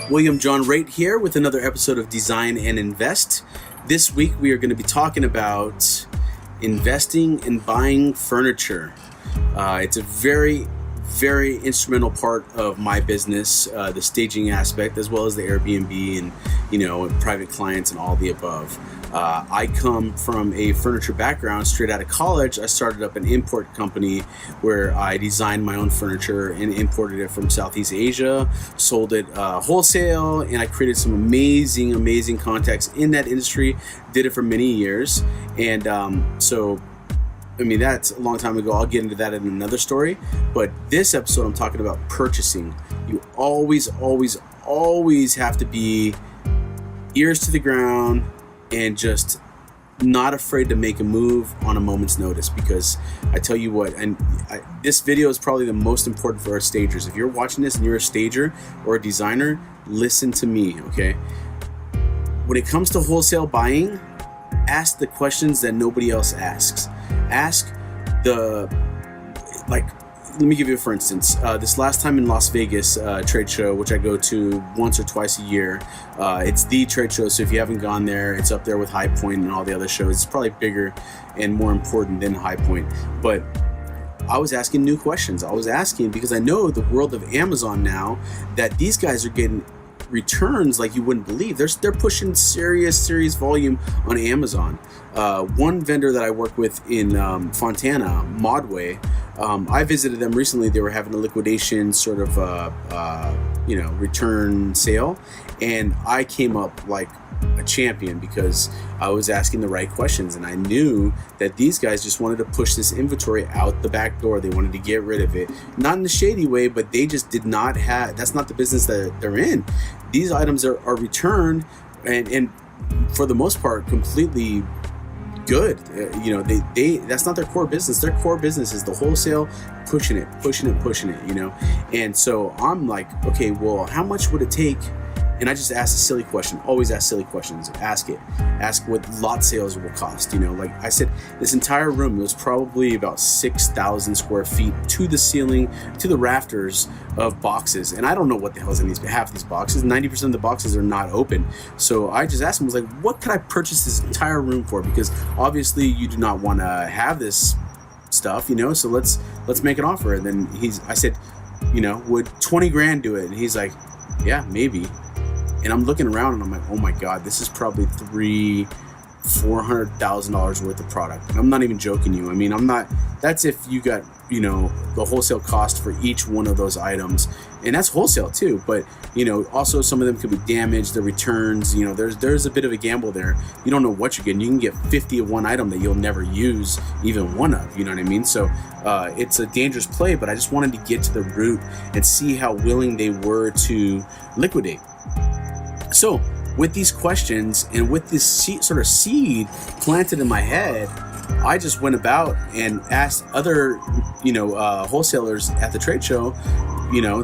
William John Raitt here with another episode of Design and Invest. This week we are going to be talking about investing and buying furniture. It's a very instrumental part of my business, the staging aspect, as well as the Airbnb and, private clients and all the above. I come from a furniture background. Straight out of college, I started up an import company where I designed my own furniture and imported it from Southeast Asia, sold it wholesale, and I created some amazing contacts in that industry. Did it for many years, and that's a long time ago. I'll get into that in another story. But this episode, I'm talking about purchasing. You always have to be ears to the ground and just not afraid to make a move on a moment's notice, because I tell you what, this video is probably the most important for our stagers. If you're watching this and you're a stager or a designer, listen to me, okay? When it comes to wholesale buying, ask the questions that nobody else asks. Let me give you a for instance. This last time in Las Vegas trade show, which I go to once or twice a year, it's the trade show, so if you haven't gone there, it's up there with High Point and all the other shows. It's probably bigger and more important than High Point. But I was asking new questions. I was asking because I know the world of Amazon now, that these guys are getting returns like you wouldn't believe. They're pushing serious volume on Amazon. One vendor that I work with in Fontana, Modway, I visited them recently. They were having a liquidation sort of return sale, and I came up like a champion because I was asking the right questions, and I knew that these guys just wanted to push this inventory out the back door. They wanted to get rid of it, not in a shady way, but they just did not have, that's not the business that they're in. These items are returned and for the most part completely good. They that's not their core business. Their core business is the wholesale, pushing it, and so I'm like, okay, well, how much would it take? And I just asked a silly question. Always ask silly questions. Ask what lot sales will cost. Like I said, this entire room was probably about 6,000 square feet to the ceiling, to the rafters of boxes. And I don't know what the hell's in half of these boxes. 90% of the boxes are not open. So I just asked him, I was like, what could I purchase this entire room for? Because obviously you do not want to have this stuff, so let's make an offer. And then I said, would 20 grand do it? And he's like, yeah, maybe. And I'm looking around and I'm like, oh my God, this is probably $400,000 worth of product. And I'm not even joking you. That's if you got, the wholesale cost for each one of those items. And that's wholesale too. But, also some of them could be damaged, the returns, there's a bit of a gamble there. You don't know what you're getting. You can get 50 of one item that you'll never use even one of, you know what I mean? So it's a dangerous play, but I just wanted to get to the root and see how willing they were to liquidate. So with these questions and with this sort of seed planted in my head, I just went about and asked other, wholesalers at the trade show,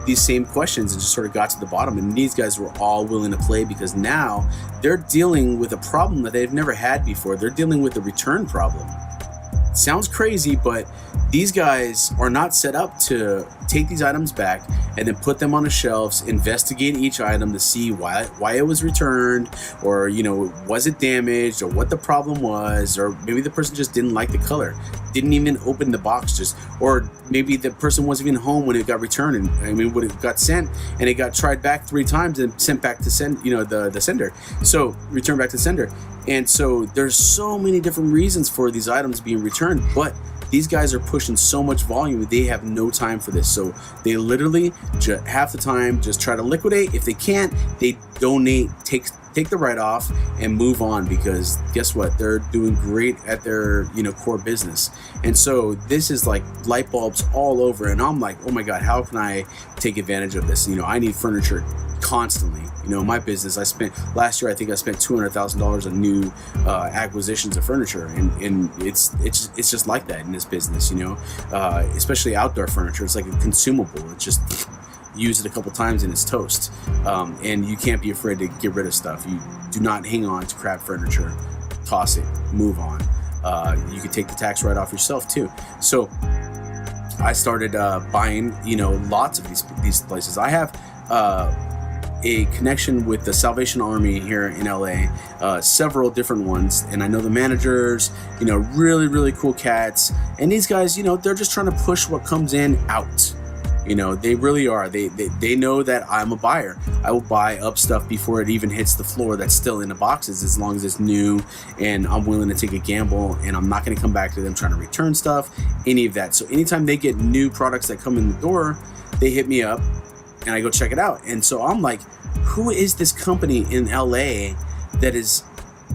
these same questions, and just sort of got to the bottom. And these guys were all willing to play because now they're dealing with a problem that they've never had before. They're dealing with a return problem. Sounds crazy, but these guys are not set up to take these items back and then put them on the shelves, investigate each item to see why it was returned, or was it damaged, or what the problem was, or maybe the person just didn't like the color, didn't even open the box, or maybe the person wasn't even home when it got returned, and when it got sent, and it got tried back 3 times and sent back to the sender, so returned back to sender. And so there's so many different reasons for these items being returned, but these guys are pushing so much volume, they have no time for this. So they literally half the time just try to liquidate. If they can't, they donate, take the write-off and move on, because guess what? They're doing great at their core business. And so this is like light bulbs all over. And I'm like, oh my God, how can I take advantage of this? I need furniture constantly. My business, last year I think I spent $200,000 on new acquisitions of furniture, and it's just like that in this business, especially outdoor furniture. It's like a consumable. It's just use it a couple times and it's toast. And you can't be afraid to get rid of stuff. You do not hang on to crap furniture. Toss it, move on. You can take the tax write-off yourself too. So I started buying, lots of these places. I have a connection with the Salvation Army here in LA, several different ones, and I know the managers, really, really cool cats. And these guys, they're just trying to push what comes in out. They really are. They know that I'm a buyer. I will buy up stuff before it even hits the floor that's still in the boxes, as long as it's new and I'm willing to take a gamble, and I'm not going to come back to them trying to return stuff, any of that. So anytime they get new products that come in the door, they hit me up and I go check it out. And so I'm like, who is this company in LA that is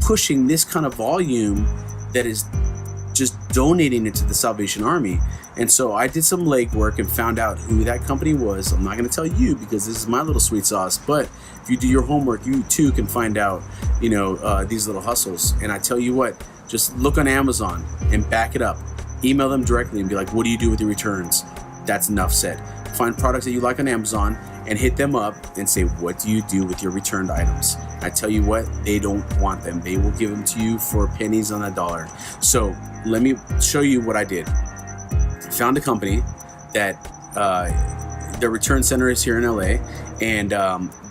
pushing this kind of volume, that is just donating it to the Salvation Army? And so I did some legwork and found out who that company was. I'm not going to tell you because this is my little sweet sauce, but if you do your homework, you too can find out, these little hustles. And I tell you what, just look on Amazon and back it up. Email them directly and be like, what do you do with your returns? That's enough said. Find products that you like on Amazon and hit them up and say, what do you do with your returned items? I tell you what, they don't want them. They will give them to you for pennies on a dollar. So let me show you what I did. Found a company that their return center is here in LA, and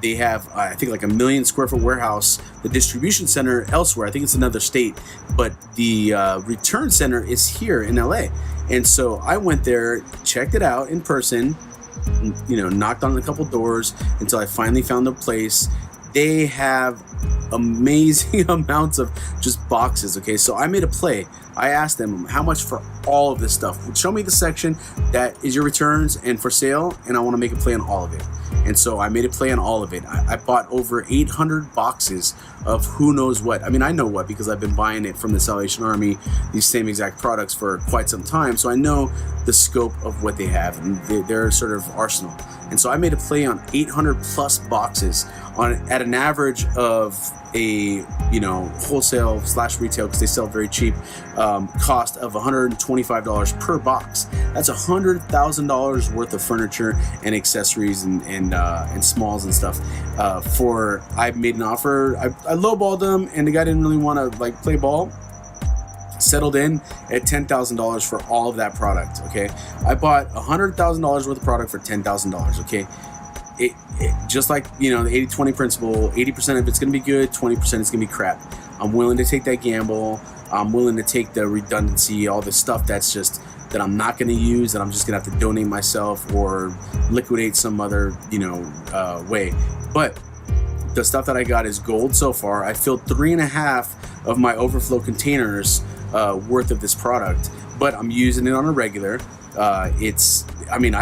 they have I think like a 1 million square foot warehouse. The distribution center elsewhere, I think it's another state, but the return center is here in LA. And so I went there, checked it out in person, knocked on a couple doors until I finally found the place. They have amazing amounts of just boxes. Okay, so I made a play. I asked them how much for all of this stuff. Show me the section that is your returns and for sale, and I want to make a play on all of it. And so I made a play on all of it. I bought over 800 boxes of who knows what. I mean, I know what, because I've been buying it from the Salvation Army, these same exact products for quite some time. So I know the scope of what they have and their sort of arsenal. And so I made a play on 800 plus boxes at an average of a wholesale / retail, because they sell very cheap, cost of $125 per box. That's $100,000 worth of furniture and accessories and smalls and stuff. I made an offer. I lowballed them, and the guy didn't really want to play ball. Settled in at $10,000 for all of that product. Okay, I bought $100,000 worth of product for $10,000. Okay. It just like the 80-20 principle, 80% of it's going to be good, 20% is going to be crap. I'm willing to take that gamble. I'm willing to take the redundancy, all the stuff that I'm not going to use, that I'm just going to have to donate myself or liquidate some other way. But the stuff that I got is gold so far. I filled 3.5 of my overflow containers worth of this product, but I'm using it on a regular. I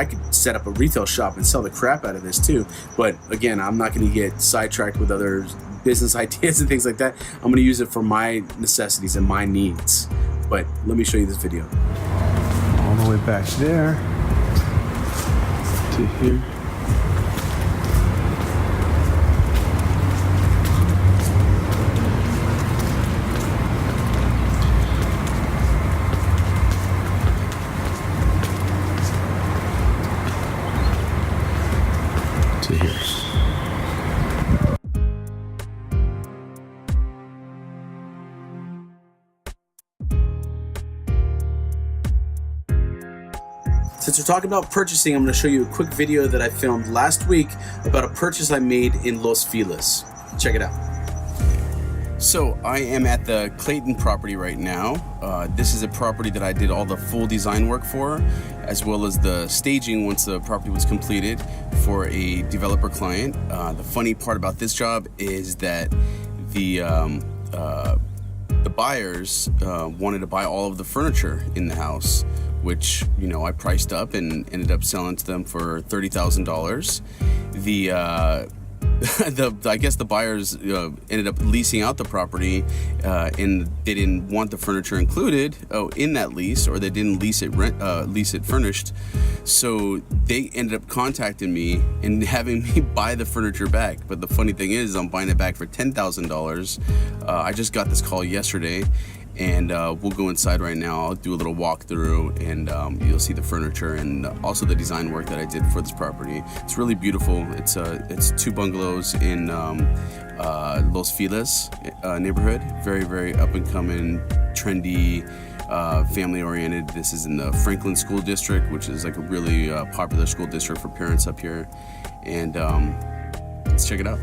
could set up a retail shop and sell the crap out of this too. But again, I'm not going to get sidetracked with other business ideas and things like that. I'm going to use it for my necessities and my needs. But let me show you this video. All the way back there to here. To here. Since we're talking about purchasing, I'm going to show you a quick video that I filmed last week about a purchase I made in Los Feliz. Check it out. So I am at the Clayton property right now. This is a property that I did all the full design work for, as well as the staging once the property was completed for a developer client. The funny part about this job is that the buyers wanted to buy all of the furniture in the house, which I priced up and ended up selling to them for $30,000. I guess the buyers ended up leasing out the property, and they didn't want the furniture included in that lease, or they didn't lease it furnished. So they ended up contacting me and having me buy the furniture back. But the funny thing is, I'm buying it back for $10,000. I just got this call yesterday. And we'll go inside right now. I'll do a little walkthrough, and you'll see the furniture and also the design work that I did for this property. It's really beautiful. It's 2 bungalows in Los Feliz neighborhood. Very, very up and coming, trendy, family oriented. This is in the Franklin School District, which is like a really popular school district for parents up here. And Let's check it out.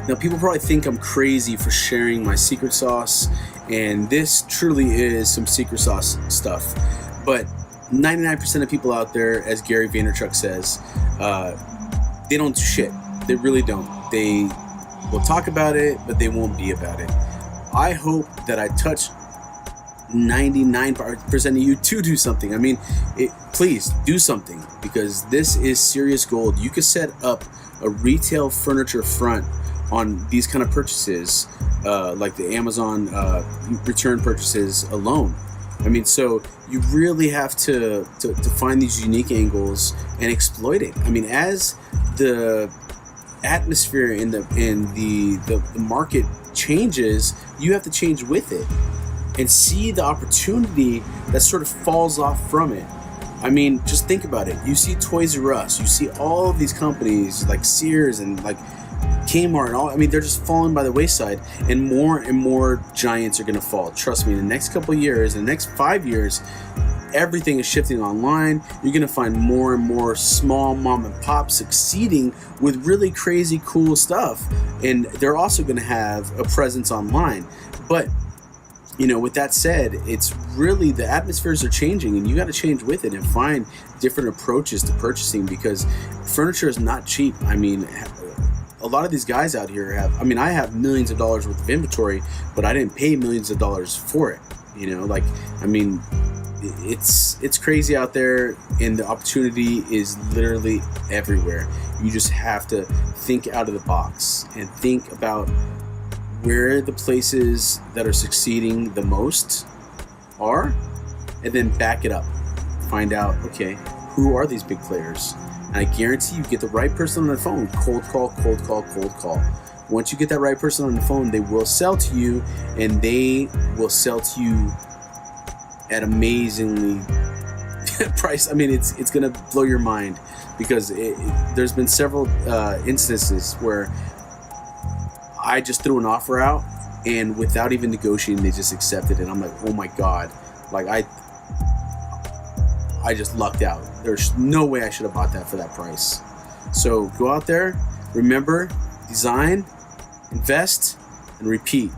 Now, people probably think I'm crazy for sharing my secret sauce, and this truly is some secret sauce stuff. But 99% of people out there, as Gary Vaynerchuk says, they don't do shit. They really don't. They will talk about it, but they won't be about it. I hope that I touch 99% of you to do something. I mean, please do something, because this is serious gold. You could set up a retail furniture front on these kind of purchases, like the Amazon return purchases alone. I mean, so you really have to find these unique angles and exploit it. I mean, as the atmosphere in the market changes, you have to change with it and see the opportunity that sort of falls off from it. I mean, just think about it. You see Toys R Us, you see all of these companies like Sears and like Kmart and all. I mean, they're just falling by the wayside, and more giants are going to fall. Trust me, in the next couple of years, in the next 5 years, everything is shifting online. You're going to find more and more small mom and pops succeeding with really crazy cool stuff, and they're also going to have a presence online. But you know, with that said, it's really, the atmospheres are changing, and you got to change with it and find different approaches to purchasing, because furniture is not cheap. I mean, a lot of these guys out here have, I mean, I have millions of dollars worth of inventory, but I didn't pay millions of dollars for it. You know, like, I mean, it's crazy out there, and the opportunity is literally everywhere. You just have to think out of the box and think about where the places that are succeeding the most are, and then back it up. Find out, okay, who are these big players? And I guarantee you get the right person on the phone. Cold call, cold call, cold call. Once you get that right person on the phone, they will sell to you, and they will sell to you at amazingly price. I mean, it's gonna blow your mind, because there's been several instances where I just threw an offer out, and without even negotiating, they just accepted it. I'm like, oh my God, like I just lucked out. There's no way I should have bought that for that price. So go out there, remember, design, invest, and repeat.